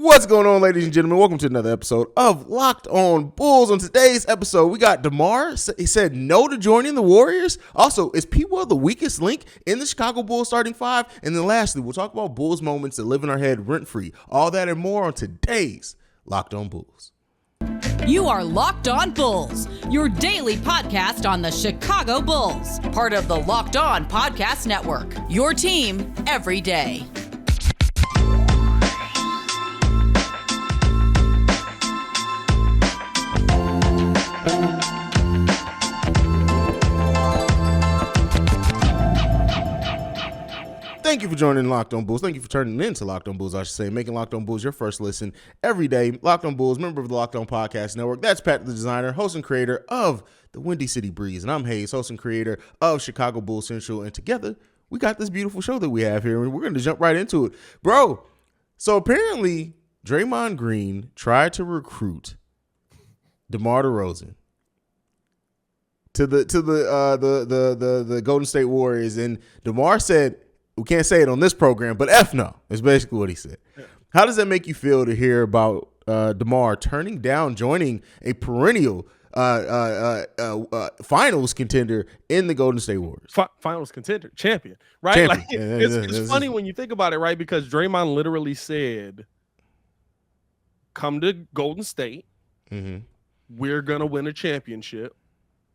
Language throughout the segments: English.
What's going on, ladies and gentlemen? Welcome to another episode of Locked On Bulls. On today's episode, we got DeMar. He said no to joining the Warriors. Also, is P. Will the weakest link in the Chicago Bulls starting five? And then lastly, we'll talk about Bulls moments that live in our head rent-free. All that and more on today's Locked On Bulls. You are Locked On Bulls, your daily podcast on the Chicago Bulls. Part of the Locked On Podcast Network, your team every day. Thank you for joining Locked On Bulls. Thank you for turning into Locked On Bulls, I should say, making Locked On Bulls your first listen every day. Locked On Bulls, member of the Locked On Podcast Network. That's Pat the Designer, host and creator of the Windy City Breeze. And I'm Hayes, host and creator of Chicago Bulls Central. And together, we got this beautiful show that we have here, and we're going to jump right into it. Bro, so apparently, Draymond Green tried to recruit DeMar DeRozan to the Golden State Warriors, and DeMar said, we can't say it on this program, but F no, is basically what he said. Yeah. How does that make you feel to hear about DeMar turning down joining a perennial finals contender in the Golden State Warriors? Finals contender, champion, right? Champion. Like, it's funny when you think about it, right? Because Draymond literally said, come to Golden State. Mm-hmm. We're going to win a championship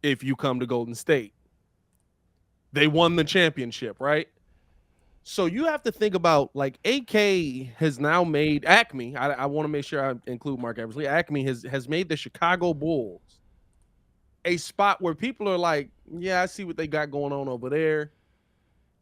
if you come to Golden State. They won the championship, right? So you have to think about, like, AK has now made Acme. I want to make sure I include Mark Eversley. Acme has made the Chicago Bulls a spot where people are like, yeah, I see what they got going on over there,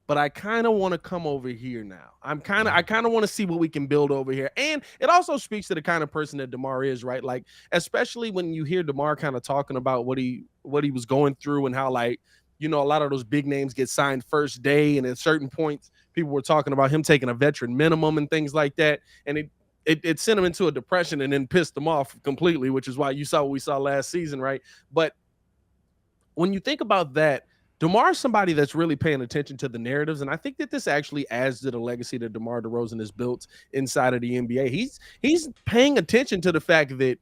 but I kind of want to come over here now. I kind of want to see what we can build over here. And it also speaks to the kind of person that DeMar is, right? Like, especially when you hear DeMar kind of talking about what he was going through and how, like, you know, a lot of those big names get signed first day, and at certain points, people were talking about him taking a veteran minimum and things like that, and it sent him into a depression and then pissed him off completely, which is why you saw what we saw last season, right? But when you think about that, DeMar is somebody that's really paying attention to the narratives, and I think that this actually adds to the legacy that DeMar DeRozan has built inside of the NBA. He's paying attention to the fact that,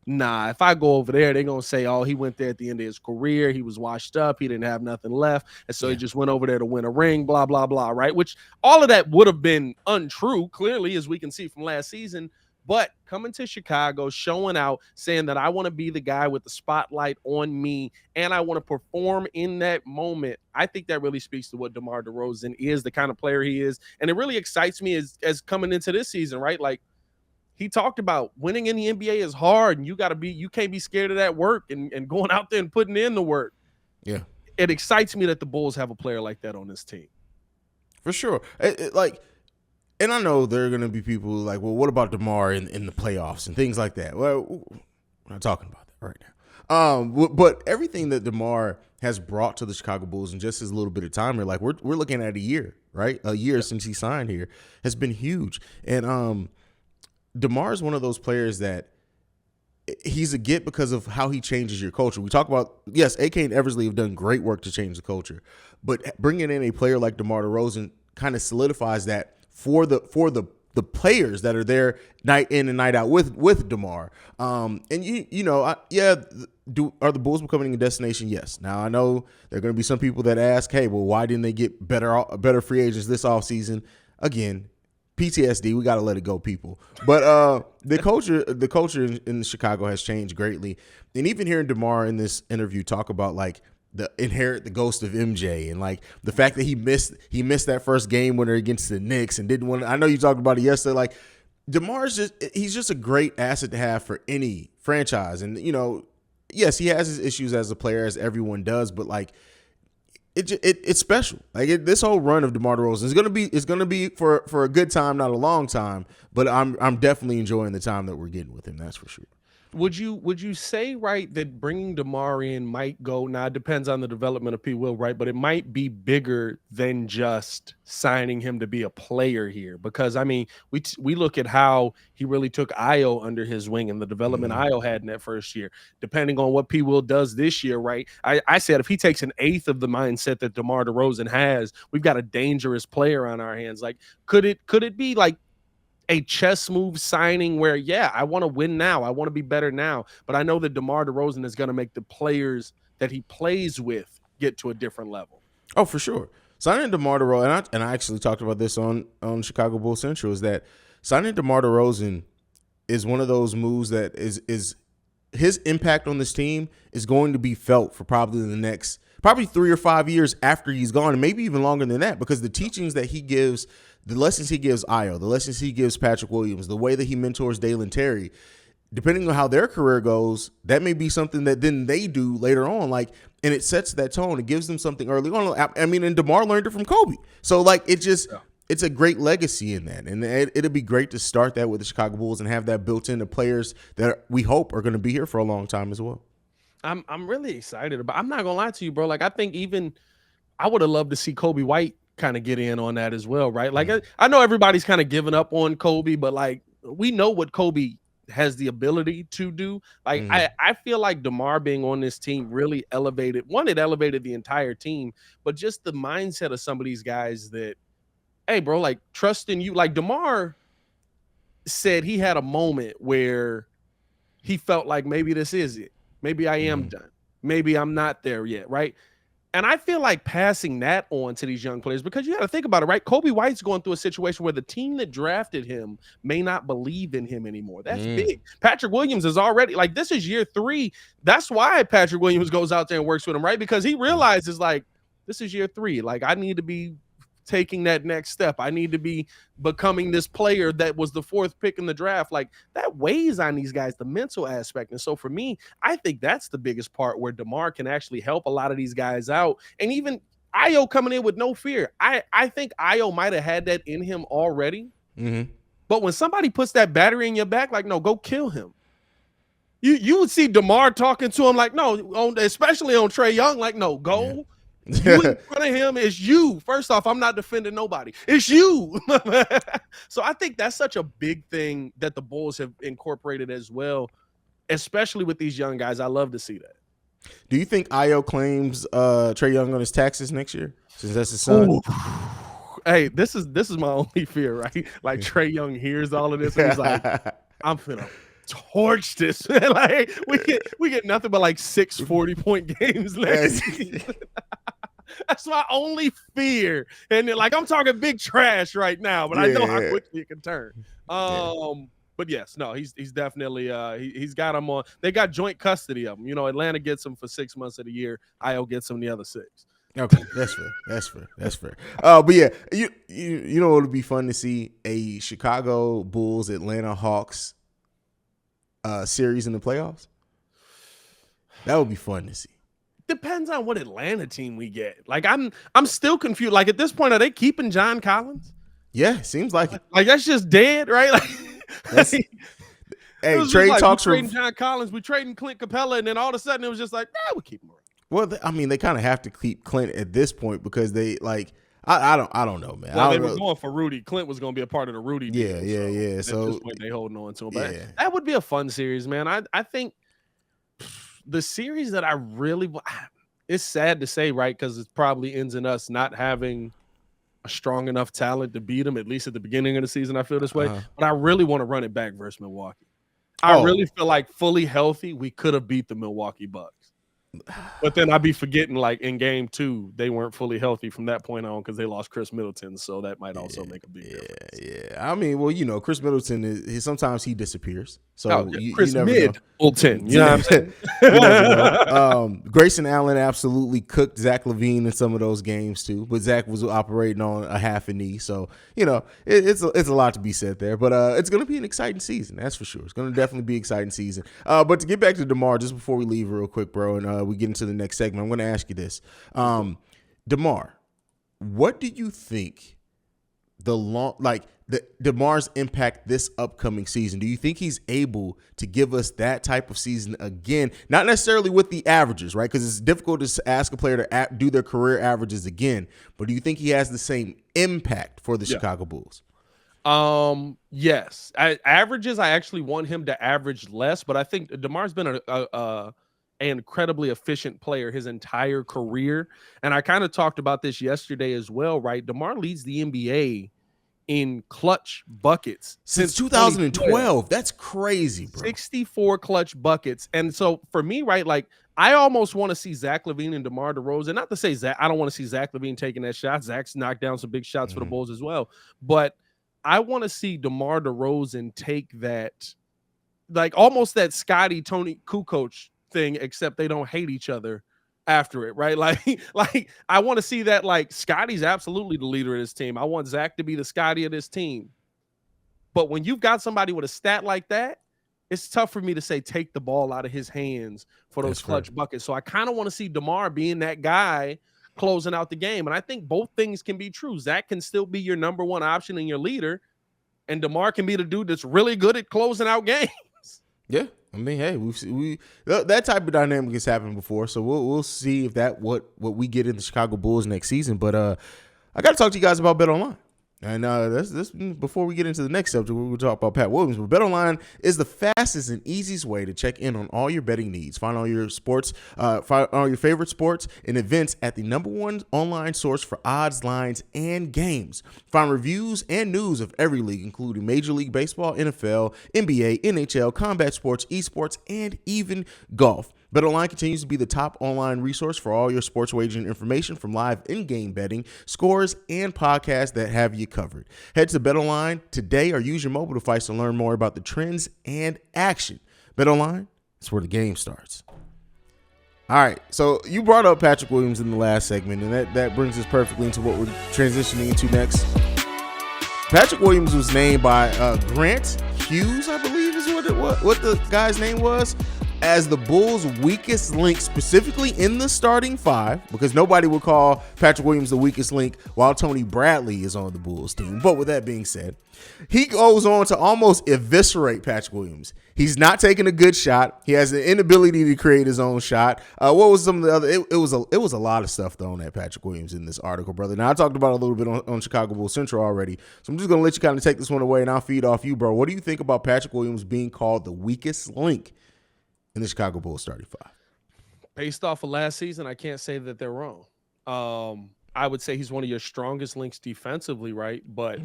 nah, if I go over there, they're going to say, oh, he went there at the end of his career. He was washed up. He didn't have nothing left. And so he just went over there to win a ring, blah, blah, blah, right? Which all of that would have been untrue, clearly, as we can see from last season. But coming to Chicago, showing out, saying that I want to be the guy with the spotlight on me, and I want to perform in that moment, I think that really speaks to what DeMar DeRozan is, the kind of player he is. And it really excites me as coming into this season, right? Like, he talked about winning in the NBA is hard, and you can't be scared of that work and going out there and putting in the work. Yeah. It excites me that the Bulls have a player like that on this team. For sure. And I know there are going to be people like, well, what about DeMar in the playoffs and things like that? Well, we're not talking about that right now. But everything that DeMar has brought to the Chicago Bulls in just his little bit of time here, like we're looking at a year, right? A year since he signed here has been huge. And DeMar is one of those players that he's a get because of how he changes your culture. We talk about, yes, AK and Eversley have done great work to change the culture, but bringing in a player like DeMar DeRozan kind of solidifies that for the players that are there night in and night out with DeMar. And are the Bulls becoming a destination? Yes. Now I know there are going to be some people that ask, hey, well, why didn't they get better free agents this offseason? Again, PTSD, we got to let it go, people. But the culture in Chicago has changed greatly. And even hearing DeMar in this interview talk about, like, the ghost of MJ, and like the fact that he missed that first game winner against the Knicks and didn't want to, I know you talked about it yesterday. Like, DeMar's he's just a great asset to have for any franchise. And, you know, yes, he has his issues as a player, as everyone does, but like, it's special. Like, this whole run of DeMar DeRozan is gonna be for a good time, not a long time. But I'm definitely enjoying the time that we're getting with him. That's for sure. Would you say, right, that bringing DeMar in might go, now it depends on the development of P. Will, right, but it might be bigger than just signing him to be a player here? Because, I mean, we look at how he really took Ayo under his wing and the development Ayo had in that first year. Depending on what P. Will does this year, right, I said if he takes an eighth of the mindset that DeMar DeRozan has, we've got a dangerous player on our hands. Like, could it be like a chess move signing where, yeah, I want to win now. I want to be better now. But I know that DeMar DeRozan is going to make the players that he plays with get to a different level. Oh, for sure. Signing DeMar DeRozan, and I actually talked about this on Chicago Bulls Central, is that signing DeMar DeRozan is one of those moves that is his impact on this team is going to be felt for probably 3 or 5 years after he's gone, and maybe even longer than that, because the teachings that he gives, the lessons he gives Ayo, the lessons he gives Patrick Williams, the way that he mentors Dalen Terry, depending on how their career goes, that may be something that then they do later on. Like, and it sets that tone. It gives them something early on. I mean, and DeMar learned it from Kobe. So, like, it's a great legacy in that. And it'll be great to start that with the Chicago Bulls and have that built into players that we hope are going to be here for a long time as well. I'm really excited about. I'm not gonna lie to you, bro. Like, I think even I would have loved to see Kobe White kind of get in on that as well, right? Like, I know everybody's kind of giving up on Kobe, but like, we know what Kobe has the ability to do. Like, I feel like DeMar being on this team really elevated. One, it elevated the entire team, but just the mindset of some of these guys that, hey, bro, like, trust in you. Like, DeMar said he had a moment where he felt like maybe this is it. Maybe I am done. Maybe I'm not there yet, right? And I feel like passing that on to these young players, because you got to think about it, right? Kobe White's going through a situation where the team that drafted him may not believe in him anymore. That's big. Patrick Williams is already, like, this is year 3. That's why Patrick Williams goes out there and works with him, right? Because he realizes, like, this is year 3. Like, I need to be taking that next step. I need to be becoming this player that was the 4th pick in the draft. Like, that weighs on these guys, the mental aspect. And so for me, I think that's the biggest part where DeMar can actually help a lot of these guys out. And even Ayo coming in with no fear. I think Ayo might have had that in him already. But when somebody puts that battery in your back, like, no, go kill him. You would see DeMar talking to him like, no, especially on Trae Young, like, no, go. Yeah. You in front of him is you. First off, I'm not defending nobody. It's you. So I think that's such a big thing that the Bulls have incorporated as well, especially with these young guys. I love to see that. Do you think Ayo claims Trae Young on his taxes next year, since that's his son? Ooh. Hey, this is my only fear, right? Like, Trae Young hears all of this and he's like, I'm finna torch this. Like, we get nothing but like 6 40-point games next season. That's my only fear. And like, I'm talking big trash right now, but I know how quickly it can turn. But yes, no, he's definitely he's got him on. They got joint custody of him. You know, Atlanta gets him for 6 months of the year. Ayo gets him the other 6. Okay, that's fair. But yeah, you know, it would be fun to see a Chicago Bulls Atlanta Hawks series in the playoffs. That would be fun to see. Depends on what Atlanta team we get. Like, I'm still confused. Like, at this point, are they keeping John Collins? Yeah, seems like it. Like, that's just dead, right? Like, hey, trade like, talks we trading John Collins, we trading Clint Capella, and then all of a sudden it was just like, we keep him around. Well, I mean, they kind of have to keep Clint at this point because they like. I don't know, man. Well, they were going for Rudy. Clint was going to be a part of the Rudy deal. Yeah. So at this point, they holding on to him. But that would be a fun series, man. I think the series that I really, it's sad to say, right? Because it probably ends in us not having a strong enough talent to beat them, at least at the beginning of the season. I feel this way, but I really want to run it back versus Milwaukee. I really feel like fully healthy, we could have beat the Milwaukee Bucks. But then I'd be forgetting, like, in game 2, they weren't fully healthy from that point on because they lost Chris Middleton. So that might also make a big difference. Yeah. I mean, well, you know, Chris Middleton sometimes he disappears. So Chris you never Middleton, know. You know what I'm saying? You never know. Grayson Allen absolutely cooked Zach LaVine in some of those games too, but Zach was operating on a half a knee. So, you know, it's a lot to be said there. But it's going to be an exciting season, that's for sure. It's going to definitely be an exciting season. But to get back to DeMar, just before we leave real quick, bro, and we get into the next segment, I'm going to ask you this. DeMar, what do you think DeMar's impact this upcoming season? Do you think he's able to give us that type of season again? Not necessarily with the averages, right? Because it's difficult to ask a player to do their career averages again. But do you think he has the same impact for the Chicago Bulls? Yes. Averages, I actually want him to average less, but I think DeMar's been an incredibly efficient player his entire career. And I kind of talked about this yesterday as well, right? DeMar leads the NBA in clutch buckets since 2012. That's crazy, bro. 64 clutch buckets. And so for me, right, like I almost want to see Zach LaVine and DeMar DeRozan. Not to say Zach, I don't want to see Zach LaVine taking that shot. Zach's knocked down some big shots for the Bulls as well. But I want to see DeMar DeRozan take that, like almost that Scotty Tony Kukoc thing, except they don't hate each other after it, right? Like I want to see that. Like Scotty's absolutely the leader of this team. I want Zach to be the Scotty of this team. But when you've got somebody with a stat like that, it's tough for me to say take the ball out of his hands for those clutch buckets. So I kind of want to see DeMar being that guy closing out the game. And I think both things can be true. Zach can still be your number one option and your leader, and DeMar can be the dude that's really good at closing out games. Yeah. I mean, hey, we that type of dynamic has happened before, so we'll see if that what we get in the Chicago Bulls next season. But I got to talk to you guys about BetOnline. And this before we get into the next subject, we'll talk about Pat Williams. But BetOnline is the fastest and easiest way to check in on all your betting needs. Find all your sports, find all your favorite sports and events at the #1 online source for odds, lines, and games. Find reviews and news of every league, including Major League Baseball, NFL, NBA, NHL, combat sports, esports, and even golf. BetOnline continues to be the top online resource for all your sports wagering information, from live in-game betting, scores, and podcasts that have you covered. Head to BetOnline today or use your mobile device to learn more about the trends and action. BetOnline, it's where the game starts. All right, so you brought up Patrick Williams in the last segment, and that brings us perfectly into what we're transitioning into next. Patrick Williams was named by Grant Hughes, I believe is what the guy's name was, as the Bulls' weakest link, specifically in the starting five, because nobody would call Patrick Williams the weakest link while Tony Bradley is on the Bulls team. But with that being said, he goes on to almost eviscerate Patrick Williams. He's not taking a good shot. He has the inability to create his own shot. What was some of the other? It was a lot of stuff thrown at Patrick Williams in this article, brother. Now I talked about it a little bit on Chicago Bulls Central already, so I'm just gonna let you kind of take this one away, and I'll feed off you, bro. What do you think about Patrick Williams being called the weakest link in the Chicago Bulls starting five? Based off of last season, I can't say that they're wrong. I would say he's one of your strongest links defensively, right? But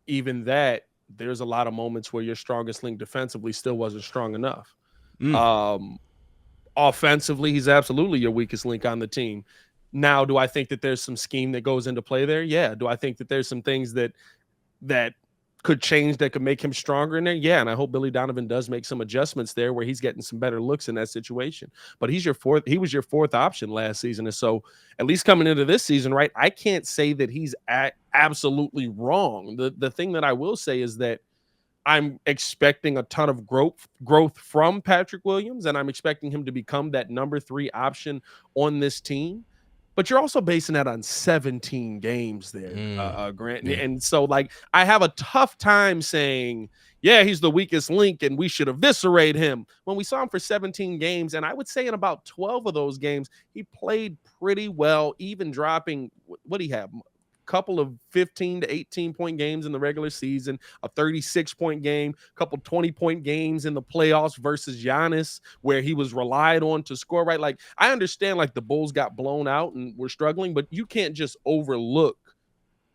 even that, there's a lot of moments where your strongest link defensively still wasn't strong enough. Offensively, he's absolutely your weakest link on the team. Now, do I think that there's some scheme that goes into play there? Yeah. Do I think that there's some things that could change that could make him stronger in there? Yeah. And I hope Billy Donovan does make some adjustments there where he's getting some better looks in that situation. But he was your fourth option last season. And so at least coming into this season, right, I can't say that he's absolutely wrong. The thing that I will say is that I'm expecting a ton of growth from Patrick Williams, and I'm expecting him to become that number 3 option on this team. But you're also basing that on 17 games there, Grant. Yeah. And so, like, I have a tough time saying, yeah, he's the weakest link and we should eviscerate him. When we saw him for 17 games, and I would say in about 12 of those games, he played pretty well, even dropping, what do you have? Couple of 15 to 18 point games in the regular season, a 36 point game, a couple 20 point games in the playoffs versus Giannis, where he was relied on to score, right? Like, I understand, like, the Bulls got blown out and were struggling, but you can't just overlook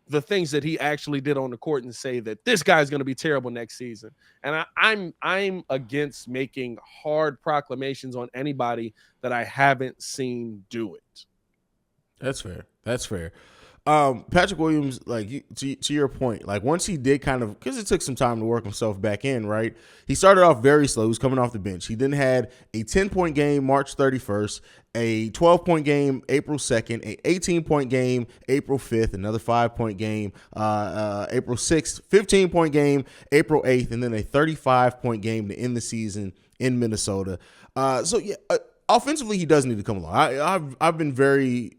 the things that he actually did on the court and say that this guy's going to be terrible next season. And I'm against making hard proclamations on anybody that I haven't seen do it. That's fair. Patrick Williams, like, to your point, like, once he did kind of, because it took some time to work himself back in, right? He started off very slow. He was coming off the bench. He then had a 10-point game March 31st, a 12-point game April 2nd, a 18-point game April 5th, another 5-point game April 6th, 15-point game April 8th, and then a 35-point game to end the season in Minnesota. Offensively, he does need to come along. I've been very,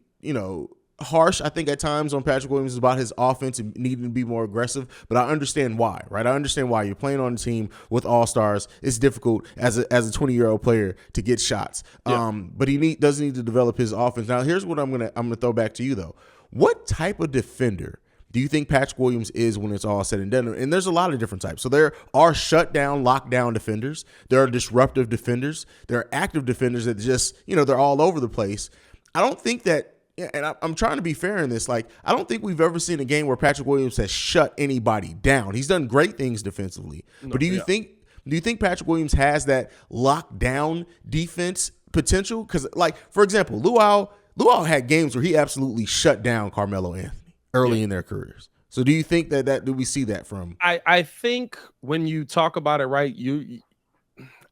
harsh, I think, at times on Patrick Williams about his offense and needing to be more aggressive, but I understand why, right? I understand why. You're playing on a team with all-stars. It's difficult as a 20-year-old player to get shots. Yeah. But he does need to develop his offense. Now, here's what I'm gonna throw back to you, though. What type of defender do you think Patrick Williams is when it's all said and done? And there's a lot of different types. So there are shutdown, lockdown defenders. There are disruptive defenders. There are active defenders that just, they're all over the place. I don't think that Yeah, and I'm trying to be fair in this. Like, I don't think we've ever seen a game where Patrick Williams has shut anybody down. He's done great things defensively. But do you think Patrick Williams has that lockdown defense potential? Because, like, for example, Luau had games where he absolutely shut down Carmelo Anthony early in their careers. So do you think do we see that from? I think when you talk about it, right,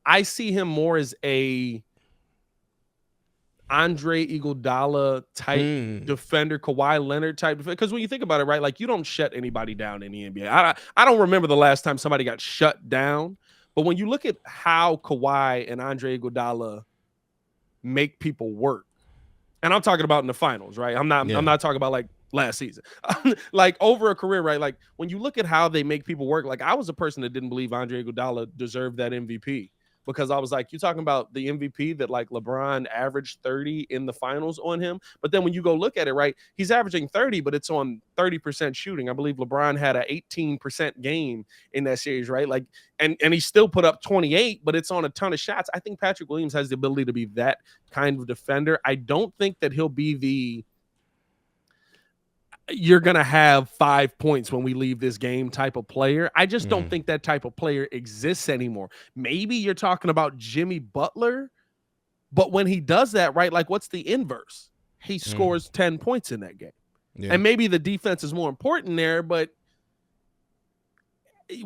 I see him more as a Andre Iguodala type defender, Kawhi Leonard type defender. Because when you think about it, right, like you don't shut anybody down in the NBA. I don't remember the last time somebody got shut down. But when you look at how Kawhi and Andre Iguodala make people work, and I'm talking about in the finals, right? I'm not talking about like last season. Like over a career, right? Like when you look at how they make people work, like I was a person that didn't believe Andre Iguodala deserved that MVP. Because I was like, you're talking about the MVP that like LeBron averaged 30 in the finals on him. But then when you go look at it, right, he's averaging 30, but it's on 30% shooting. I believe LeBron had an 18% game in that series, right? Like, and he still put up 28, but it's on a ton of shots. I think Patrick Williams has the ability to be that kind of defender. I don't think that he'll be you're going to have 5 points when we leave this game type of player. I just don't think that type of player exists anymore. Maybe you're talking about Jimmy Butler, but when he does that, right, like what's the inverse? He scores 10 points in that game. Yeah. And maybe the defense is more important there, but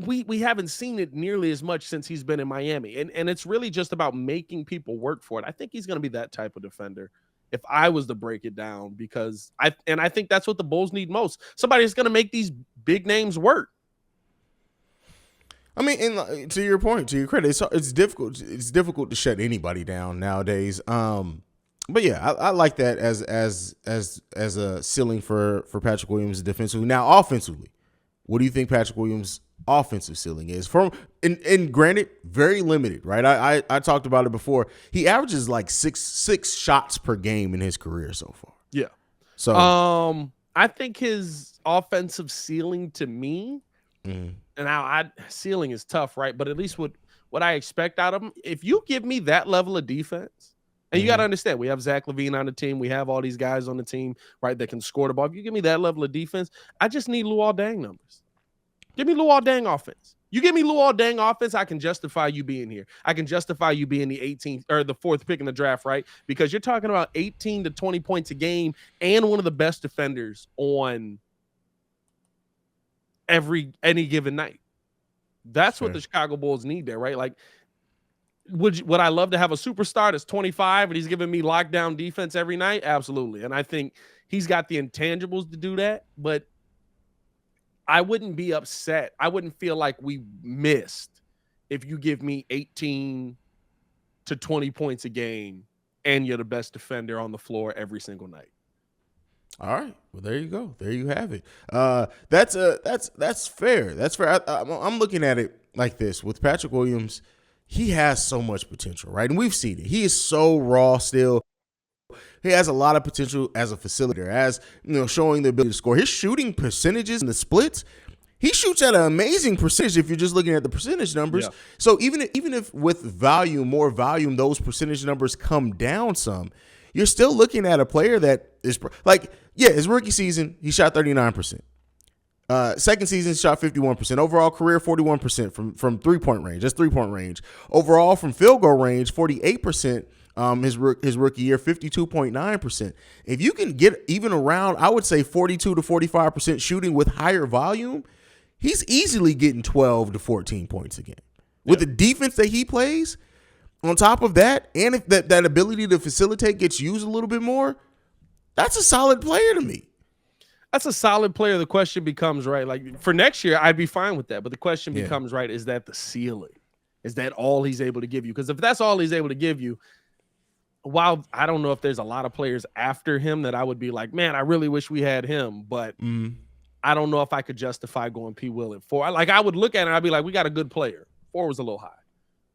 we haven't seen it nearly as much since he's been in Miami. And it's really just about making people work for it. I think he's going to be that type of defender if I was to break it down, because I think that's what the Bulls need most. Somebody that's going to make these big names work. I mean, and to your point, to your credit, it's difficult. It's difficult to shut anybody down nowadays. But yeah, I like that as a ceiling for Patrick Williams defensively. Now, offensively, what do you think Patrick Williams' offensive ceiling is? And granted, very limited, right? I talked about it before. He averages like six shots per game in his career so far. Yeah. So I think his offensive ceiling to me, and now ceiling is tough, right? But at least what I expect out of him, if you give me that level of defense, and you got to understand, we have Zach LaVine on the team, we have all these guys on the team, right, that can score the ball. If you give me that level of defense, I just need Luol Deng numbers. Give me Luol Deng offense. You give me Luol Deng offense, I can justify you being here. I can justify you being the 18th or the 4th pick in the draft, right? Because you're talking about 18 to 20 points a game and one of the best defenders on any given night. That's what the Chicago Bulls need there, right? Like, would I love to have a superstar that's 25 and he's giving me lockdown defense every night? Absolutely. And I think he's got the intangibles to do that, but I wouldn't be upset. I wouldn't feel like we missed if you give me 18 to 20 points a game and you're the best defender on the floor every single night. All right. Well, there you go. There you have it. That's fair. That's fair. I'm looking at it like this. With Patrick Williams, he has so much potential, right? And we've seen it. He is so raw still. He has a lot of potential as a facilitator, as showing the ability to score. His shooting percentages in the splits, he shoots at an amazing percentage if you're just looking at the percentage numbers. Yeah. So even if with more volume, those percentage numbers come down some, you're still looking at a player that is like, his rookie season, he shot 39%. Second season, he shot 51%. Overall career, 41% from three-point range. That's three-point range. Overall, from field goal range, 48%. His rookie year, 52.9%. If you can get even around, I would say 42 to 45% shooting with higher volume, he's easily getting 12 to 14 points a game. With the defense that he plays, on top of that, and if that ability to facilitate gets used a little bit more, that's a solid player to me. That's a solid player. The question becomes, right, like for next year, I'd be fine with that. But the question becomes, right, is that the ceiling? Is that all he's able to give you? Because if that's all he's able to give you, while I don't know if there's a lot of players after him that I would be like, man, I really wish we had him, but I don't know if I could justify going P. Will at 4. Like, I would look at it and I'd be like, we got a good player. 4 was a little high.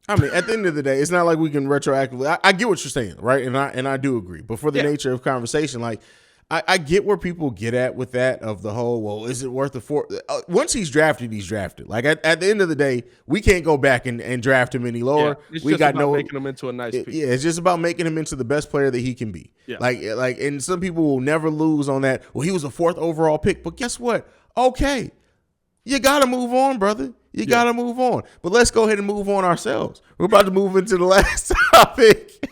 I mean, at the end of the day, it's not like we can retroactively. I get what you're saying, right? And I do agree. But for the nature of conversation, like, I get where people get at with that of the whole, well, is it worth the four? Once he's drafted, he's drafted. Like at the end of the day, we can't go back and draft him any lower. It's we just got about making him into a nice piece. Yeah, it's just about making him into the best player that he can be. Yeah. Like, and some people will never lose on that. Well, he was a 4th overall pick, but guess what? Okay, you got to move on, brother. You got to move on. But let's go ahead and move on ourselves. We're about to move into the last topic.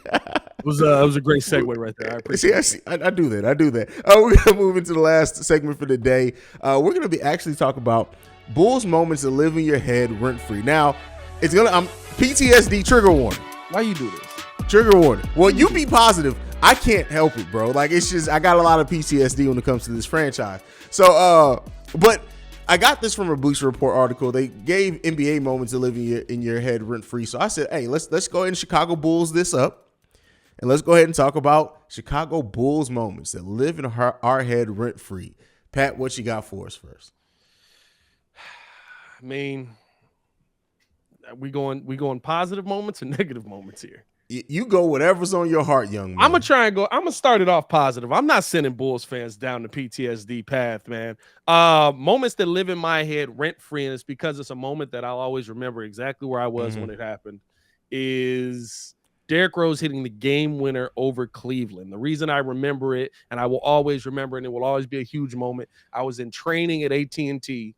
It was a great segue right there. I appreciate it. I do that. We're going to move into the last segment for the day. We're going to be actually talking about Bulls moments that live in your head rent-free. Now, it's going to PTSD trigger warning. Why you do this? Trigger warning. Well, you be positive. I can't help it, bro. Like, it's just, I got a lot of PTSD when it comes to this franchise. So, but I got this from a Bleacher Report article. They gave NBA moments that live in your head rent-free. So I said, hey, let's go ahead and Chicago Bulls this up. And let's go ahead and talk about Chicago Bulls moments that live in our head rent-free. Pat, what you got for us first? I mean, we going positive moments and negative moments here. You go whatever's on your heart, young man. I'm gonna start it off positive. I'm not sending Bulls fans down the PTSD path, man. Moments that live in my head rent-free, and it's because it's a moment that I'll always remember exactly where I was when it happened, is Derrick Rose hitting the game winner over Cleveland. The reason I remember it, and I will always remember, and it will always be a huge moment, I was in training at AT&T.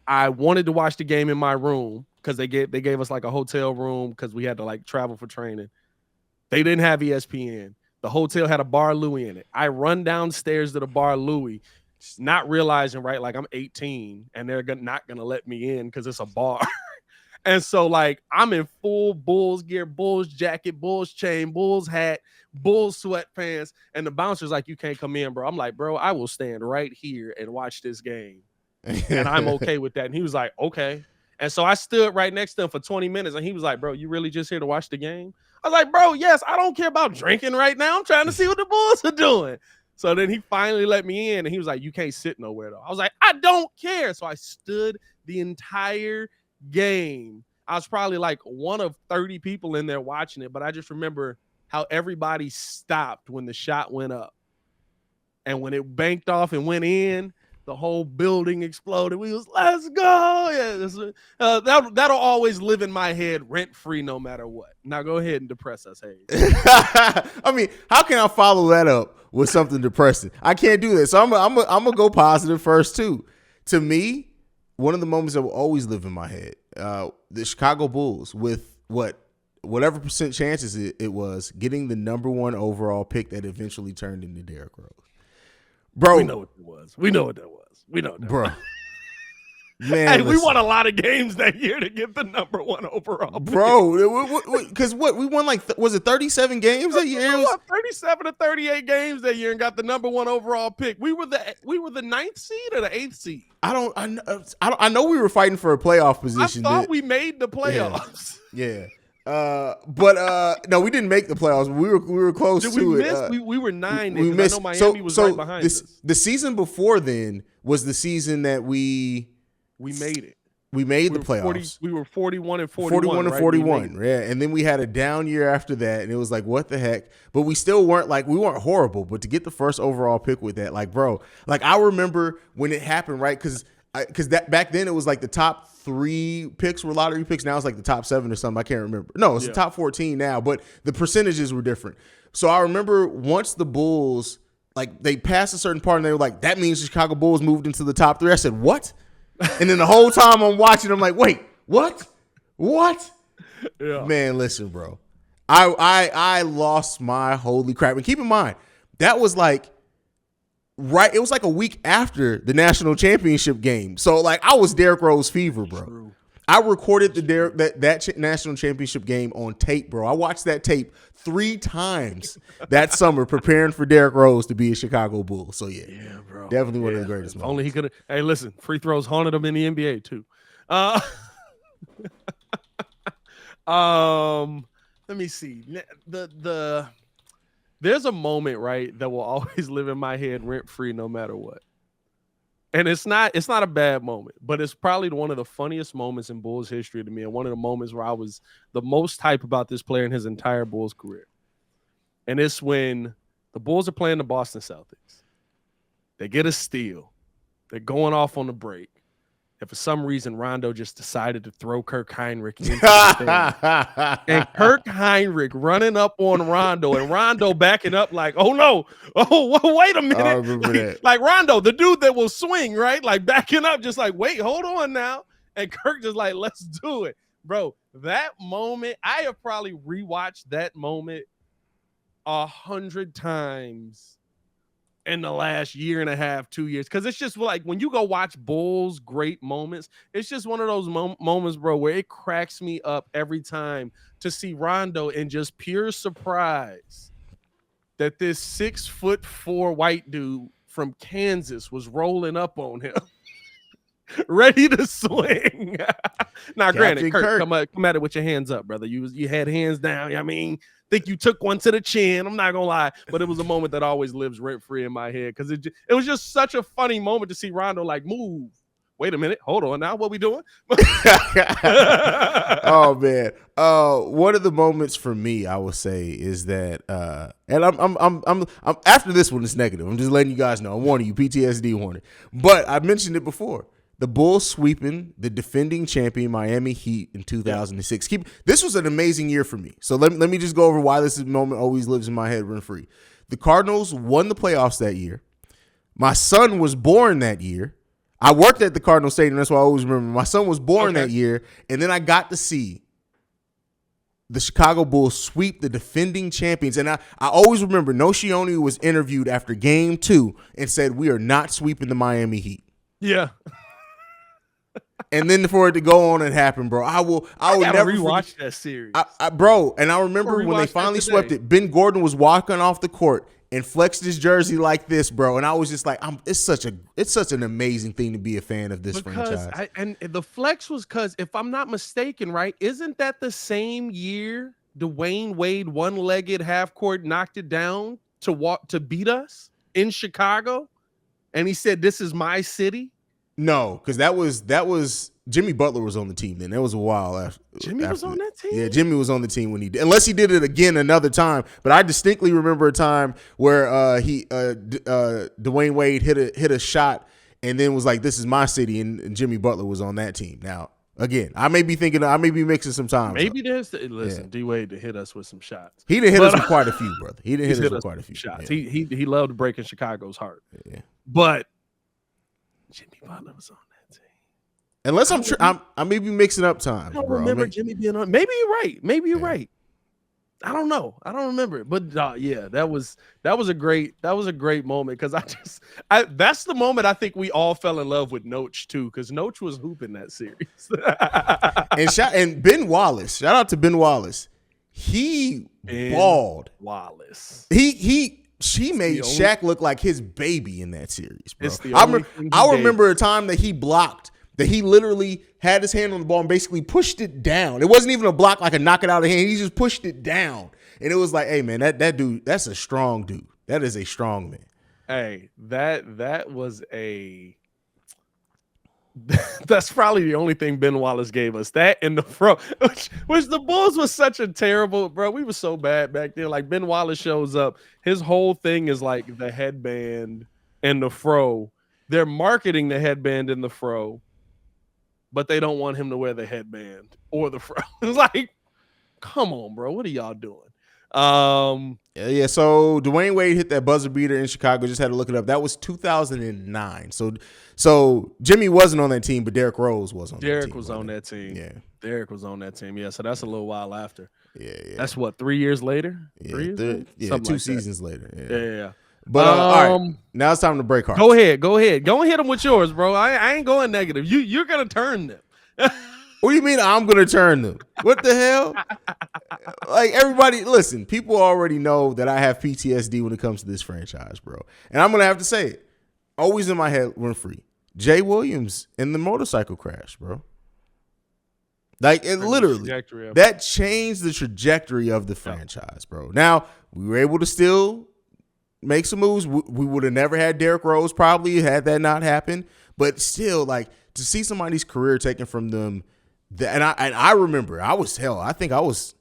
I wanted to watch the game in my room because they gave us like a hotel room because we had to like travel for training. They didn't have ESPN. The hotel had a Bar Louie in it. I run downstairs to the Bar Louie, not realizing, right, like I'm 18 and they're not going to let me in because it's a bar. And so, like, I'm in full Bulls gear, Bulls jacket, Bulls chain, Bulls hat, Bulls sweatpants, and the bouncer's like, you can't come in, bro. I'm like, bro, I will stand right here and watch this game, and I'm okay with that. And he was like, okay. And so I stood right next to him for 20 minutes, and he was like, bro, you really just here to watch the game? I was like, bro, yes, I don't care about drinking right now. I'm trying to see what the Bulls are doing. So then he finally let me in, and he was like, you can't sit nowhere, though. I was like, I don't care. So I stood the entire game. I was probably like one of 30 people in there watching it, but I just remember how everybody stopped when the shot went up. And when it banked off and went in, the whole building exploded. We was, let's go. Yeah, that'll always live in my head rent-free no matter what. Now go ahead and depress us, Hayes. I mean, how can I follow that up with something depressing? I can't do that. So I'm gonna go positive first too. To me, one of the moments that will always live in my head, the Chicago Bulls with whatever percent chances it was getting the number 1 overall pick that eventually turned into Derrick Rose. Bro, we know what it was. We know what that was. Bro. Man, hey, we won a lot of games that year to get the number 1 overall pick. Bro, because we won like, was it 37 games that year? We won 37 to 38 games that year and got the number 1 overall pick. We were the 9th seed or the 8th seed. I know we were fighting for a playoff position. I thought we made the playoffs. Yeah. But no, we didn't make the playoffs. We were close to it. We were 9. We missed. I know Miami was right behind us. The season before then was the season that we made it. We made the playoffs. We were 41 and 41. 41 and 41, yeah. And then we had a down year after that, and it was like, what the heck? But we still weren't horrible. But to get the first overall pick with that, like, bro, like I remember when it happened, right? Because that back then it was like the top 3 picks were lottery picks. Now it's like the top 7 or something. I can't remember. No, it's the top 14 now, but the percentages were different. So I remember once the Bulls, like, they passed a certain part and they were like, that means the Chicago Bulls moved into the top 3. I said, what? And then the whole time I'm watching, I'm like, wait, what? Yeah. Man, listen, bro. I lost my holy crap. And keep in mind, that was like it was like a week after the national championship game. So like I was Derrick Rose fever, bro. True. I recorded that national championship game on tape, bro. I watched that tape 3 times that summer preparing for Derrick Rose to be a Chicago Bull. So yeah, bro. Definitely one of the greatest moments. Only he could have. Hey, listen, free throws haunted him in the NBA too. Let me see. There's a moment, right, that will always live in my head rent free no matter what. And it's not a bad moment, but it's probably one of the funniest moments in Bulls history to me, and one of the moments where I was the most hype about this player in his entire Bulls career. And it's when The Bulls are playing the Boston Celtics. They get a steal. They're going off on the break. And for some reason, Rondo just decided to throw Kirk Hinrich into the thing. And Kirk Hinrich running up on Rondo, and Rondo backing up like, oh, no. Oh, wait a minute. I remember that. Like Rondo, the dude that will swing, right? Like backing up, just like, wait, hold on now. And Kirk just like, let's do it. Bro, that moment, I have probably rewatched that moment 100 times in the last year and a half, 2 years. Because it's just like when you go watch Bulls great moments, it's just one of those moments, bro, where it cracks me up every time to see Rondo in just pure surprise that this 6'4" white dude from Kansas was rolling up on him. Ready to swing. Now, granted, Kirk, come at it with your hands up, brother. You had hands down. I mean, think you took one to the chin. I'm not gonna lie, but it was a moment that always lives rent free in my head because it was just such a funny moment to see Rondo like move. Wait a minute, hold on now. What we doing? Oh man, one of the moments for me, I would say, is that, and I'm after this one is negative. I'm just letting you guys know. I'm warning you, PTSD warning. But I mentioned it before. The Bulls sweeping the defending champion Miami Heat in 2006. This was an amazing year for me. So let me just go over why this moment always lives in my head rent free. The Cardinals won the playoffs that year. My son was born that year. I worked at the Cardinal Stadium. That's why I always remember. My son was born that year. And then I got to see the Chicago Bulls sweep the defending champions. And I always remember Nocioni was interviewed after game 2 and said, we are not sweeping the Miami Heat. Yeah. And then for it to go on and happen, bro, I will never rewatch that series, bro. And I remember when they finally swept it, Ben Gordon was walking off the court and flexed his jersey like this, bro. And I was just like, it's such an amazing thing to be a fan of this franchise. And the flex was because, if I'm not mistaken, right, isn't that the same year Dwayne Wade one-legged half court knocked it down to beat us in Chicago? And he said, "This is my city." No, because that was Jimmy Butler was on the team then. That was a while after. Jimmy was on that team? Yeah, Jimmy was on the team when he did. Unless he did it again another time. But I distinctly remember a time where Dwayne Wade hit a shot and then was like, "This is my city," and Jimmy Butler was on that team. Now, again, I may be mixing some time. Maybe D Wade to hit us with some shots. He didn't hit us with quite a few, brother. He didn't hit us with quite a few shots. Yeah. He loved breaking Chicago's heart. Yeah. But Jimmy Butler was on that team. Unless I may be mixing up times. I don't remember Jimmy being on. Maybe you're right. I don't know. I don't remember it. But yeah, that was a great moment because that's the moment I think we all fell in love with Noach too, because Noach was hooping that series. and Ben Wallace. Shout out to Ben Wallace. He balled. Wallace. She made Shaq look like his baby in that series, bro. I remember a time that he blocked, that he literally had his hand on the ball and basically pushed it down. It wasn't even a block like a knock it out of hand. He just pushed it down. And it was like, hey, man, that dude, that's a strong dude. That is a strong man. Hey, that was that's probably the only thing Ben Wallace gave us. That and the fro, which the Bulls was such a terrible, bro. We were so bad back then. Like, Ben Wallace shows up, his whole thing is like the headband and the fro. They're marketing the headband and the fro, but they don't want him to wear the headband or the fro. It's like, come on, bro. What are y'all doing? Yeah. So Dwayne Wade hit that buzzer beater in Chicago. Just had to look it up. That was 2009. So Jimmy wasn't on that team, but Derrick Rose was on. Derrick was on that team. Yeah, Derrick was on that team. Yeah, so that's a little while after. Yeah. That's what, 3 years later. Yeah, 3 years later? Yeah, 2 seasons later. Yeah. But all right, now it's time to break hearts. Go ahead. Go and hit them with yours, bro. I ain't going negative. You're gonna turn them. What do you mean I'm going to turn them? What the hell? Like, everybody, listen, people already know that I have PTSD when it comes to this franchise, bro. And I'm going to have to say it. Always in my head, rent free. Jay Williams in the motorcycle crash, bro. Like, it literally, that changed the trajectory of the franchise, bro. Now, we were able to still make some moves. We would have never had Derrick Rose probably had that not happened. But still, like, to see somebody's career taken from them, and I remember, I think I was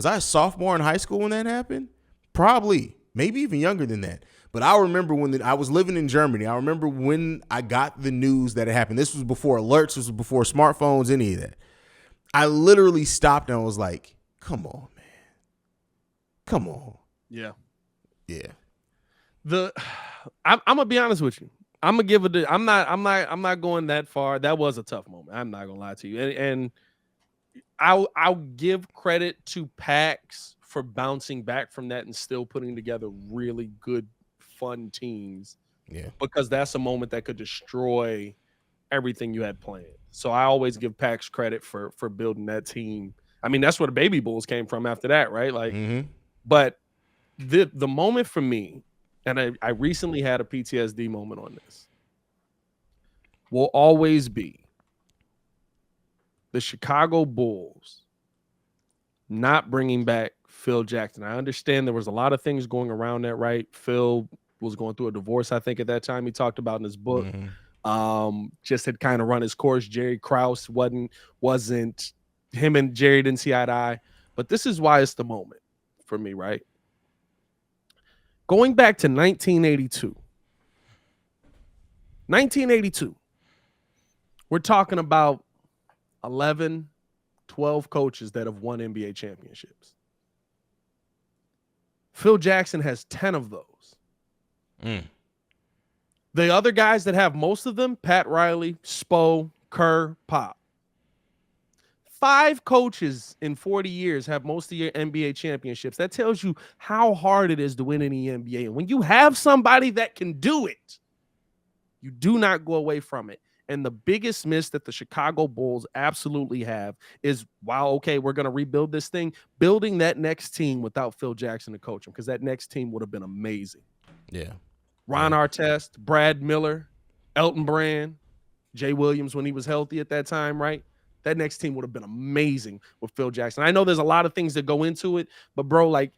I a sophomore in high school when that happened? Probably. maybe even younger than that. But I remember when I was living in Germany. I remember when I got the news that it happened. This was before alerts. This was before smartphones, any of that. I literally stopped and was like, come on, man. Come on. Yeah. Yeah. I'm gonna be honest with you. I'm gonna give it. I'm not going that far. That was a tough moment. I'm not gonna lie to you. And I'll give credit to PAX for bouncing back from that and still putting together really good, fun teams. Yeah. Because that's a moment that could destroy everything you had planned. So I always give PAX credit for building that team. I mean, that's where the Baby Bulls came from after that, right? Like, but the moment for me, and I recently had a PTSD moment on this, will always be the Chicago Bulls not bringing back Phil Jackson. I understand there was a lot of things going around that, right? Phil was going through a divorce, I think, at that time. He talked about in his book. Just had kind of run his course. Jerry Krause wasn't him and Jerry didn't see eye to eye. But this is why it's the moment for me, right? Going back to 1982. 1982. We're talking about 11, 12 coaches that have won NBA championships. Phil Jackson has 10 of those. The other guys that have most of them, Pat Riley, Spo, Kerr, Pop. 5 coaches in 40 years have most of your NBA championships. That tells you how hard it is to win in the NBA. And when you have somebody that can do it, you do not go away from it. And the biggest miss that the Chicago Bulls absolutely have is, wow, okay, we're going to rebuild this thing, building that next team without Phil Jackson to coach them, because that next team would have been amazing. Yeah. Ron Artest, Brad Miller, Elton Brand, Jay Williams when he was healthy at that time, right? That next team would have been amazing with Phil Jackson. I know there's a lot of things that go into it, but bro, like,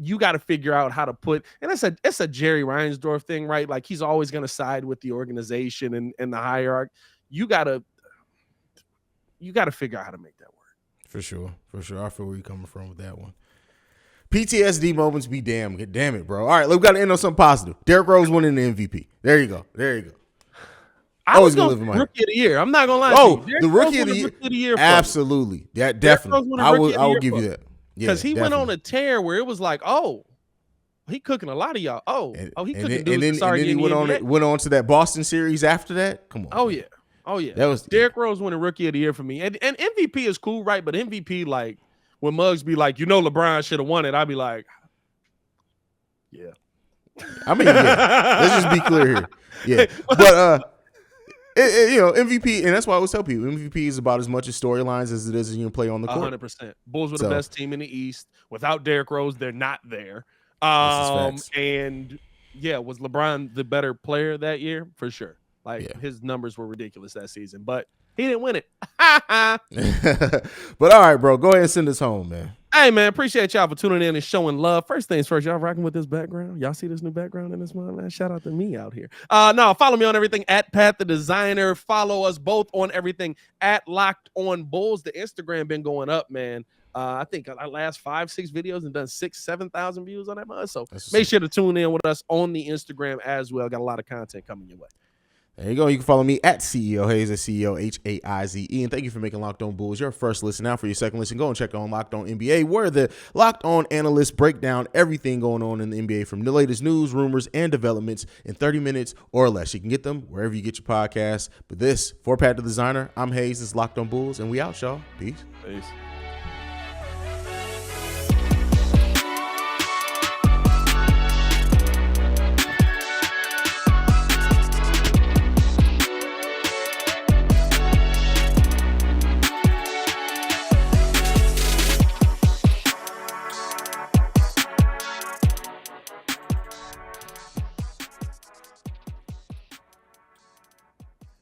you got to figure out how to put, and it's a Jerry Reinsdorf thing, right? Like, he's always going to side with the organization and the hierarchy. You got to figure out how to make that work. For sure. I feel where you're coming from with that one. PTSD moments be damn it, bro. All right, we got to end on something positive. Derrick Rose winning the MVP. There you go. I was going to rookie of the year. I'm not going to lie to you. The rookie of the year. Absolutely. That definitely. I will give you that. Because he went on a tear where it was like, oh, he cooking a lot of y'all. He cooking dudes. And then he went on to that Boston series after that. Come on. Oh yeah. That was Derrick Rose winning rookie of the year for me. And MVP is cool, right? But MVP, like, when Muggs be like, LeBron should have won it, I'd be like, yeah. I mean, yeah. Let's just be clear here. Yeah. But MVP, and that's why I always tell people, MVP is about as much as storylines as it is you can play on the court. 100%. Bulls were the best team in the East. Without Derrick Rose, they're not there. And yeah, was LeBron the better player that year? For sure. His numbers were ridiculous that season, but he didn't win it. But all right, bro, go ahead and send us home, man. Hey, man, appreciate y'all for tuning in and showing love. First things first, y'all rocking with this background? Y'all see this new background in this one, man? Shout out to me out here. No, follow me on everything at Pat the Designer. Follow us both on everything at Locked On Bulls. The Instagram been going up, man. I think our last 5-6 videos and done 6,000-7,000 views on that month. So make sure to tune in with us on the Instagram as well. Got a lot of content coming your way. There you go. You can follow me at CEO Hayes, at CEO Haize. And thank you for making Locked On Bulls your first listen. Now for your second listen, go and check on Locked On NBA, where the Locked On analysts break down everything going on in the NBA, from the latest news, rumors, and developments in 30 minutes or less. You can get them wherever you get your podcasts. But this, for Pat the Designer, I'm Hayes. This is Locked On Bulls, and we out, y'all. Peace.